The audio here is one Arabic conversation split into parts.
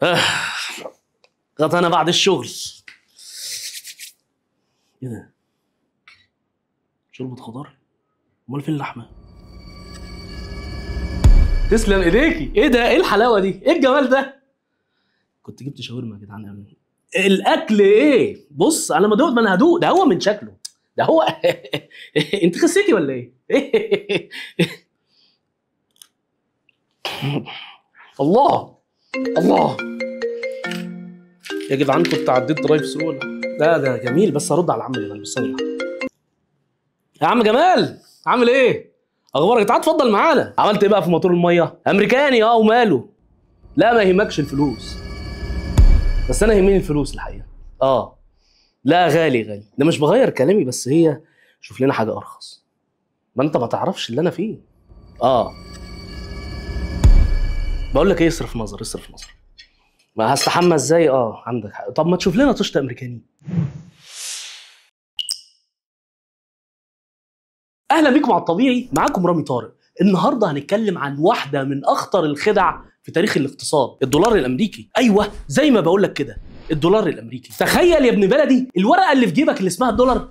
آه. غدا بعد الشغل. ايه ده؟ شوربة خضار؟ امال فين اللحمة؟ تسلم ايديكي. ايه ده؟ ايه الحلاوة دي؟ ايه الجمال ده؟ كنت جبت شاورما يا جدعان قبل. الاكل ايه؟ بص انا ما دقت، ما انا هدوق. ده هو من شكله ده هو. انت خسيتي ولا ايه؟ الله الله يا جدعان، كنت عديت درايف ثرو ولا؟ ده جميل. بس ارد على عم جمال بس ثانيه. يا عم جمال عامل ايه؟ اخبارك؟ تعال اتفضل معانا. عملت ايه بقى في موتور الميه؟ امريكاني وماله. لا ما يهمكش الفلوس، بس انا يهمني الفلوس الحقيقه. لا غالي غالي، ده مش بغير كلامي، بس هي شوف لنا حاجه ارخص. ما انت ما تعرفش اللي انا فيه. بقول لك ايه، اصرف نظر اصرف نظر. ما هستحمى ازاي؟ عندك حق. طب ما تشوف لنا طشت امريكاني. اهلا بيكم على الطبيعي، معاكم رامي طارق. النهارده هنتكلم عن واحده من اخطر الخدع في تاريخ الاقتصاد، الدولار الامريكي. ايوه زي ما بقول لك كده، الدولار الامريكي. تخيل يا ابن بلدي الورقه اللي في جيبك اللي اسمها الدولار.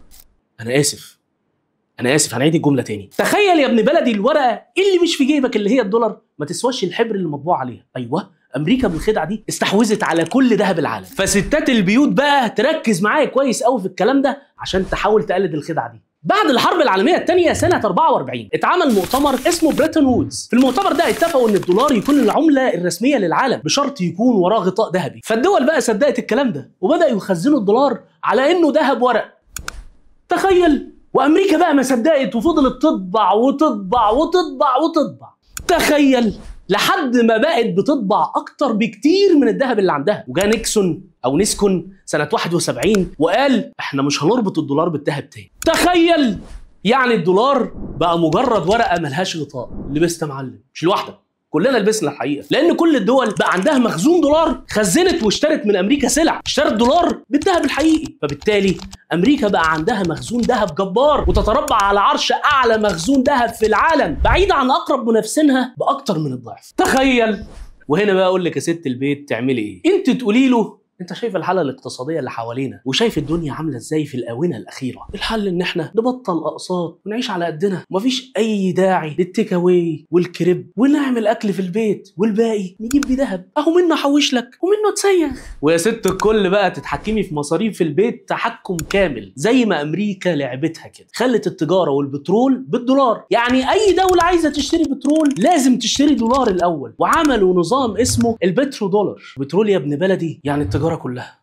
انا اسف هنعيد الجمله تاني. تخيل يا ابن بلدي الورقه اللي مش في جيبك اللي هي الدولار ما تسواش الحبر اللي مطبوع عليها. ايوه امريكا بالخدعه دي استحوذت على كل ذهب العالم. فستات البيوت بقى تركز معايا كويس قوي في الكلام ده عشان تحاول تقلد الخدعه دي. بعد الحرب العالميه الثانيه سنه 44 اتعمل مؤتمر اسمه بريتون وودز. في المؤتمر ده اتفقوا ان الدولار يكون العمله الرسميه للعالم بشرط يكون وراه غطاء ذهبي. فالدول بقى صدقت الكلام ده وبداوا يخزنوا الدولار على انه ذهب ورق. تخيل. وامريكا بقى ما صدقت وفضلت تطبع وتطبع وتطبع وتطبع. تخيل لحد ما بقت بتطبع اكتر بكتير من الذهب اللي عندها. وجا نيكسون او نيسكون سنه 71 وقال احنا مش هنربط الدولار بالذهب تاني. تخيل يعني الدولار بقى مجرد ورقه ملهاش غطاء. لبست يا معلم. مش لوحدك، كلنا لبسنا الحقيقه، لان كل الدول بقى عندها مخزون دولار، خزنت واشترت من امريكا سلع، اشترت دولار بالذهب الحقيقي. فبالتالي امريكا بقى عندها مخزون ذهب جبار وتتربع على عرش اعلى مخزون ذهب في العالم، بعيده عن اقرب منافسينها باكتر من الضعف. تخيل. وهنا بقى اقول لك يا ست البيت تعملي ايه؟ انت تقولي له انت شايف الحاله الاقتصاديه اللي حوالينا وشايف الدنيا عامله ازاي في الاونه الاخيره. الحل ان احنا نبطل اقساط ونعيش على قدنا، ومفيش اي داعي للتيك اواي والكريب، ونعمل اكل في البيت والباقي نجيب بيه ذهب، اهو منه حوش لك ومنه تسيخ. ويا ست الكل بقى تتحكمي في مصاريف البيت تحكم كامل زي ما امريكا لعبتها كده، خلت التجاره والبترول بالدولار. يعني اي دوله عايزه تشتري بترول لازم تشتري دولار الاول، وعملوا نظام اسمه البترو دولار. بترول يا ابن بلدي يعني التجاره كلها.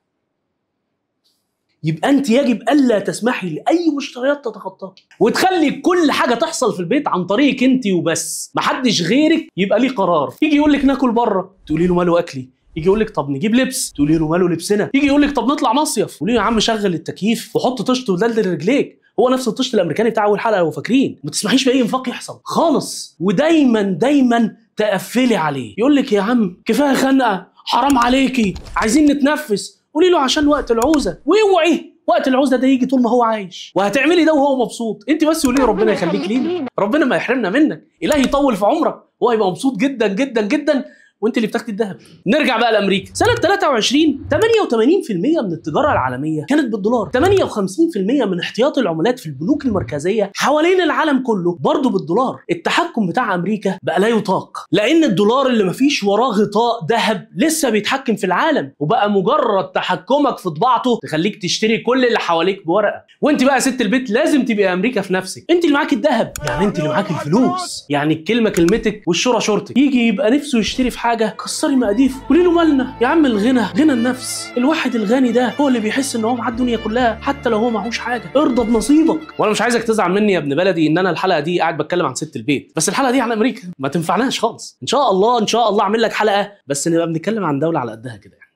يبقى انت يجب الا تسمحي لاي مشتريات تتخطاك، وتخلي كل حاجه تحصل في البيت عن طريقك انت وبس، محدش غيرك يبقى ليه قرار. يجي يقول لك ناكل بره تقولي له ماله اكلي، يجي يقول لك طب نجيب لبس تقولي له ماله لبسنا، يجي يقول لك طب نطلع مصيف تقولي له يا عم شغل التكييف وحط طشت ودلدل رجليك. هو نفس الطشت الامريكاني بتاع اول حلقه لو فاكرين. ما تسمحيش باي انفاق يحصل خالص، ودايما دايما تقفلي عليه. يقول لك يا عم كفايه خنقه، حرام عليكي، عايزين نتنفس، قولي له عشان وقت العوزه، واوعي وقت العوزه ده يجي طول ما هو عايش، وهتعملي ده وهو مبسوط. انت بس قولي ربنا يخليك لينا، ربنا ما يحرمنا منك، الهي يطول في عمرك، وهو هيبقى مبسوط جدا جدا جدا وانت اللي بتاخدي الذهب. نرجع بقى لامريكا سنه 23. 88% من التجاره العالميه كانت بالدولار، 58% من احتياطي العملات في البنوك المركزيه حوالين العالم كله برضه بالدولار. التحكم بتاع امريكا بقى لا يطاق، لان الدولار اللي مفيش وراه غطاء ذهب لسه بيتحكم في العالم، وبقى مجرد تحكمك في طباعته تخليك تشتري كل اللي حواليك بورقه. وانت بقى ست البيت لازم تبقي امريكا في نفسك، انت اللي معاكي الذهب، يعني انت اللي معاكي الفلوس، يعني الكلمه كلمتك والشوره شورتك. يجي يبقى نفسه يشتري في حاجه كسري مقاديف، قولي له مالنا يا عم، الغنى غنى النفس. الواحد الغني ده هو اللي بيحس ان هو معاه الدنيا كلها حتى لو هو معهوش حاجه. ارضى بنصيبك. وانا مش عايزك تزعل مني يا ابن بلدي ان انا الحلقه دي قاعد بتكلم عن ست البيت، بس الحلقه دي عن امريكا ما تنفعناش خالص. ان شاء الله اعمل لك حلقه بس نبقى بنتكلم عن دوله على قدها كده يعني.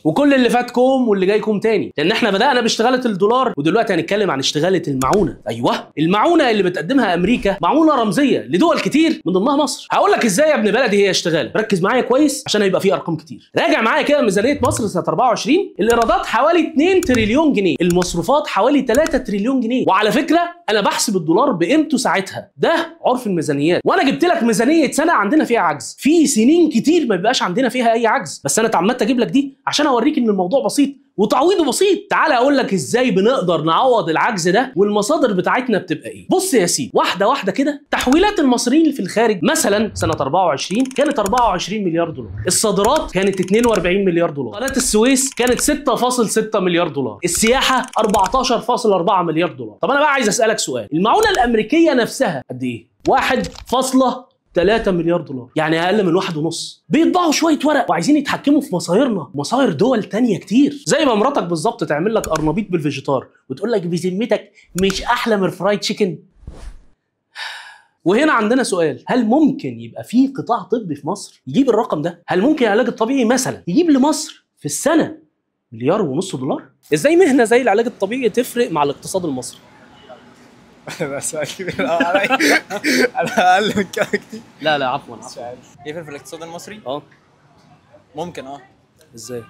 وكل اللي فاتكم واللي جايكم تاني، لان احنا بدانا باشتغاله الدولار ودلوقتي هنتكلم عن اشتغاله المعونه. ايوه، المعونه اللي بتقدمها امريكا معونه رمزيه لدول كتير من ضمنها مصر. هقول لك ازاي يا ابن بلدي هي اشتغاله، ركز معايا كويس عشان هيبقى فيه ارقام كتير. راجع معايا كده ميزانيه مصر سنه 24، الايرادات حوالي 2 تريليون جنيه، المصروفات حوالي 3 تريليون جنيه. وعلى فكره انا بحسب الدولار بقيمته ساعتها، ده عرف الميزانيات، وانا جبت لك ميزانيه سنه عندنا فيها عجز، في سنين كتير ما بيبقاش عندنا فيها اي عجز، بس انا اتعمدت اجيب لك دي عشان اوريك ان الموضوع بسيط وتعويضه بسيط. تعال اقول لك ازاي بنقدر نعوض العجز ده والمصادر بتاعتنا بتبقى ايه. بص يا سيدي، واحده واحده كده. تحويلات المصريين اللي في الخارج مثلا سنه 24 كانت 24 مليار دولار، الصادرات كانت 42 مليار دولار، قناه السويس كانت 6.6 مليار دولار، السياحه 14.4 مليار دولار. طب انا بقى عايز اسالك سؤال، المعونه الامريكيه نفسها قد ايه؟ 1.3 مليار دولار، يعني اقل من 1.5. بيطبعوا شويه ورق وعايزين يتحكموا في مصايرنا، مصاير دول تانية كتير، زي ما مراتك بالظبط تعمل لك قرنبيط بالفيجيتار وتقول لك بذمتك مش احلى من الفرايد تشيكن. وهنا عندنا سؤال، هل ممكن يبقى في قطاع طبي في مصر يجيب الرقم ده؟ هل ممكن العلاج الطبيعي مثلا يجيب لمصر في السنه 1.5 مليار دولار؟ ازاي مهنه زي العلاج الطبيعي تفرق مع الاقتصاد المصري؟ ده سؤال كبير عليا. انا اقل من كده كتير. لا عفوا. يفرق في الاقتصاد المصري؟ ممكن. ازاي؟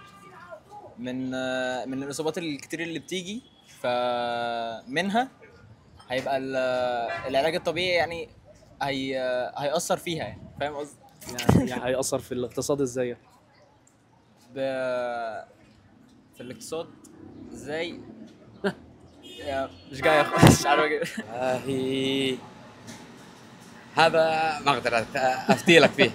من الاصابات الكتير اللي بتيجي، فمنها هيبقى العلاج الطبيعي يعني هيأثر فيها، يعني فاهم قصدي؟ يعني هيأثر في الاقتصاد ازاي؟ في الاقتصاد ازاي؟ مش جاي خالص، مش عارف اجيب. هذا ما اقدر افتي لك فيه.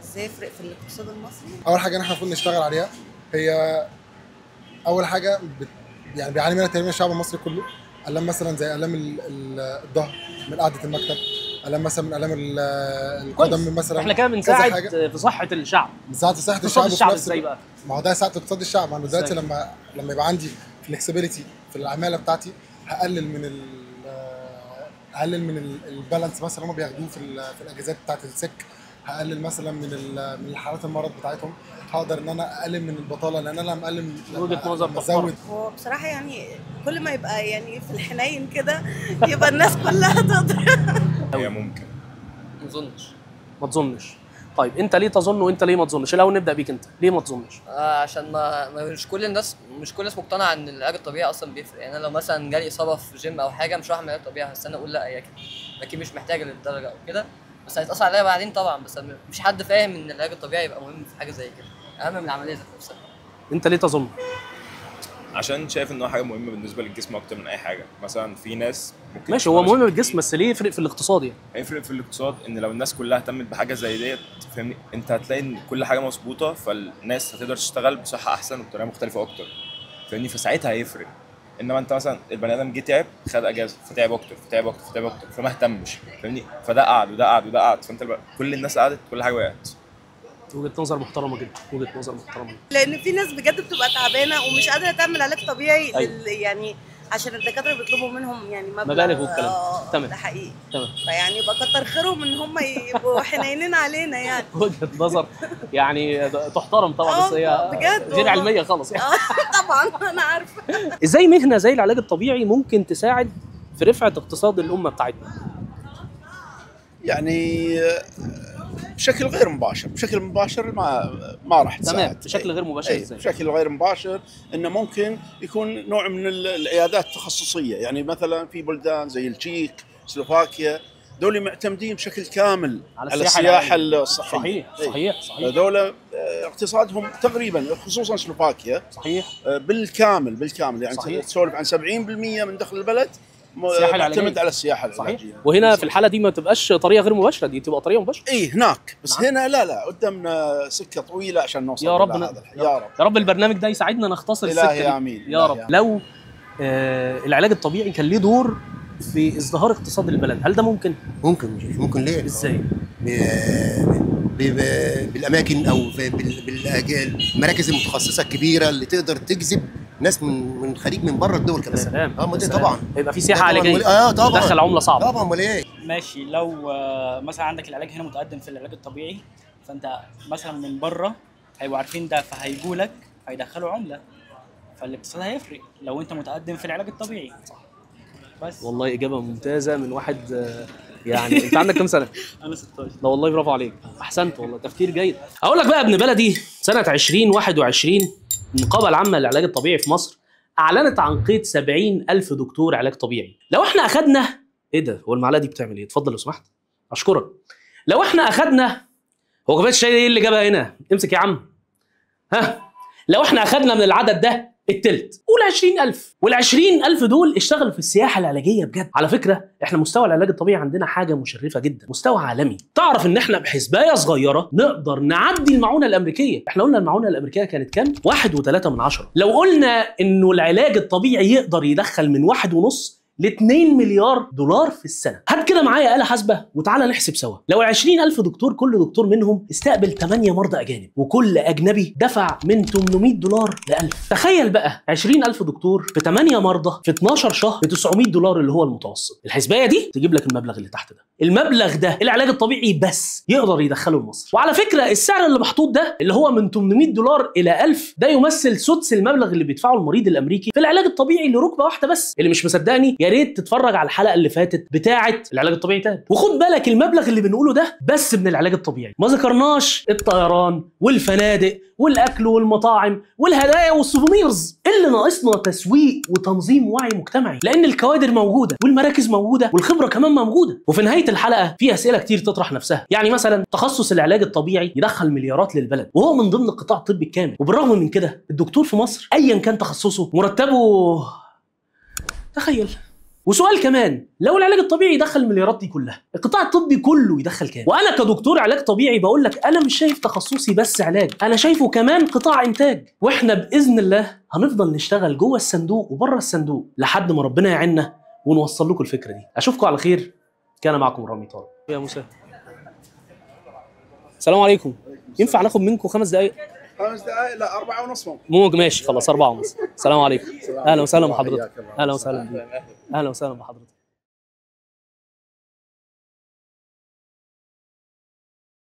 ازاي يفرق في الاقتصاد المصري؟ اول حاجه احنا المفروض نشتغل عليها هي اول حاجه يعني بيعاني منها تقريبا الشعب المصري كله، الام مثلا زي الام الظهر من قعده المكتب، الام مثلا من الام القدم مثلا. احنا كده بنساعد في صحه الشعب، بنساعد في صحه الشعب ازاي بقى؟ ما هو ده يساعد في اقتصاد الشعب. انا دلوقتي لما يبقى عندي فلكسبيليتي في العماله بتاعتي، هقلل من البالانس مثلا اللي هم بياخدوه في الاجازات بتاعت السك، هقلل مثلا من الحالات المرض بتاعتهم، هقدر ان انا اقلل من البطاله، لان انا مقلل وجهه نظر بزود. هو بصراحه يعني كل ما يبقى يعني في الحنين كده يبقى الناس كلها تقدر. هي ممكن. ما تظنش. طيب انت ليه تظن وانت ليه ما تظنش؟ الاول نبدا بيك انت، ليه ما تظنش؟ عشان مش كل الناس مقتنعه ان العلاج الطبيعي اصلا بيفرق. يعني انا لو مثلا جالي اصابه في جيم او حاجه مش هروح اعمل علاج طبيعي، بس انا اقول لا هي كده اكيد مش محتاجه للدرجه او كده، بس هيتاثر عليا بعدين طبعا. بس مش حد فاهم ان العلاج الطبيعي يبقى مهم في حاجه زي كده، اهم من العمليه ذات نفسها. انت ليه تظن؟ عشان شايف ان هو حاجه مهمه بالنسبه للجسم اكتر من اي حاجه. مثلا في ناس ممكن ماشي، هو مهم بالجسم، بس ليه يفرق في الاقتصاد؟ يعني هيفرق في الاقتصاد ان لو الناس كلها اهتمت بحاجه زي ديت، فاهمني، انت هتلاقي ان كل حاجه مظبوطه، فالناس هتقدر تشتغل بصحه احسن وبطريقه مختلفه اكتر، فاهمني، فساعتها هيفرق. انما انت مثلا البني ادم جه تعب، خد اجازه، فتعب اكتر فما اهتمش، فاهمني، فده قعد وده قعد وده قعد، فانت كل الناس قعدت، كل حاجه وقعت. وجهه نظر محترمه جدا، وجهه نظر محترمه جدا. لان في ناس بجد بتبقى تعبانه ومش قادره تعمل علاج طبيعي. أيوة. يعني عشان الدكاتره بيطلبوا منهم يعني مبالغ والكلام. تمام، ده حقيقي. تمام. فيعني يبقى كتر خيرهم ان هم يبقوا حنينين علينا يعني. وجهه نظر يعني تحترم طبعا، بس هي بجد غير علميه خالص يعني. طبعا انا عارفه. ازاي مهنه زي العلاج الطبيعي ممكن تساعد في رفعه اقتصاد الامه بتاعتنا؟ يعني بشكل غير مباشر، بشكل مباشر ما راح تساعد. تمام، بشكل غير مباشر ازاي؟ بشكل غير مباشر انه ممكن يكون نوع من العيادات التخصصيه، يعني مثلا في بلدان زي التشيك، سلوفاكيا، دول معتمدين بشكل كامل على السياحه الصحيه. صحيح. دول اقتصادهم تقريبا، خصوصا سلوفاكيا، صحيح، بالكامل يعني تسولف عن 70% من دخل البلد معتمد على السياحه العلاجيه. وهنا في الحاله دي ما تبقاش طريقه غير مباشره، دي تبقى طريقه مباشره. هناك بس نعم. هنا لا قدامنا سكه طويله عشان نوصل يا رب. يا رب البرنامج ده يساعدنا نختصر السكه دي. امين يا رب. لو العلاج الطبيعي كان ليه دور في ازدهار اقتصاد البلد، هل ده ممكن؟ ممكن ليه؟ ازاي؟ بالاماكن او بالمراكز المتخصصه الكبيره اللي تقدر تجذب ناس من الخليج، من بره الدول كمان. سلام. طبعا هيبقى في سياحه علاجيه. طبعا دخل عمله صعبه. طبعا. امال ايه؟ ماشي، لو مثلا عندك العلاج هنا متقدم في العلاج الطبيعي، فانت مثلا من بره هيبقوا عارفين ده، فهيجوا لك هيدخلوا عمله، فالاقتصاد هيفرق لو انت متقدم في العلاج الطبيعي. بس والله اجابه ممتازه من واحد يعني انت عندك كام سنه؟ انا 16. لا والله برافو عليك، احسنت والله، تفكير جيد. اقول لك بقى ابن بلدي، سنه 2021 النقابه العامه للعلاج الطبيعي في مصر اعلنت عن قيد 70,000 دكتور علاج طبيعي. لو احنا اخدنا ايه ده؟ هو المعلقه دي بتعمل ايه؟ اتفضل لو سمحت، اشكرك. لو احنا اخدنا، هو كوبايه الشاي ايه اللي جابها هنا؟ امسك يا عم. ها، لو احنا اخدنا من العدد ده التلت، قول 20,000، وال20,000 دول اشتغلوا في السياحه العلاجيه بجد. على فكره احنا مستوى العلاج الطبيعي عندنا حاجه مشرفه جدا، مستوى عالمي. تعرف ان احنا بحسبايه صغيره نقدر نعدي المعونه الامريكيه. احنا قلنا المعونه الامريكيه كانت كام؟ 1.3. لو قلنا انه العلاج الطبيعي يقدر يدخل من 1.5 ل2 مليار دولار في السنه. هات كده معايا آلة حاسبة وتعالى نحسب سوا. لو 20,000 دكتور كل دكتور منهم استقبل 8 مرضى اجانب، وكل اجنبي دفع من 800 دولار ل 1000. تخيل بقى 20,000 دكتور في 8 مرضى في 12 شهر ب 900 دولار اللي هو المتوسط. الحسبايه دي تجيب لك المبلغ اللي تحت ده. المبلغ ده العلاج الطبيعي بس يقدر يدخله لمصر. وعلى فكره السعر اللي محطوط ده اللي هو من 800 دولار الى 1000 ده يمثل سدس المبلغ اللي بيدفعه المريض الامريكي في العلاج الطبيعي لركبه واحده بس. اللي مش مصدقني يا ريت تتفرج على الحلقه اللي فاتت بتاعه العلاج الطبيعي تاني. وخد بالك المبلغ اللي بنقوله ده بس من العلاج الطبيعي، ما ذكرناش الطيران والفنادق والاكل والمطاعم والهدايا والسوفونيرز. اللي ناقصنا تسويق وتنظيم وعي مجتمعي، لان الكوادر موجوده والمراكز موجوده والخبره كمان موجوده. وفي نهايه الحلقه في اسئله كتير تطرح نفسها، يعني مثلا تخصص العلاج الطبيعي يدخل مليارات للبلد وهو من ضمن القطاع الطبي الكامل، وبالرغم من كده الدكتور في مصر ايا كان تخصصه مرتبه، تخيل. وسؤال كمان، لو العلاج الطبيعي يدخل المليارات دي كلها، القطاع الطبي كله يدخل كام؟ وانا كدكتور علاج طبيعي بقول لك انا مش شايف تخصصي بس علاج، انا شايفه كمان قطاع انتاج. واحنا باذن الله هنفضل نشتغل جوه الصندوق وبره الصندوق لحد ما ربنا يعيننا ونوصل لكم الفكره دي. اشوفكم على خير. كان معكم رامي طارق. يا موسى، السلام عليكم. ينفع ناخد منكم 5 دقائق؟ 5 دقائق؟ لا 4:30 ممكن. ماشي خلاص 4:30. السلام عليكم. اهلا وسهلا بحضرتك. اهلا وسهلا بيك. اهلا وسهلا بحضرتك.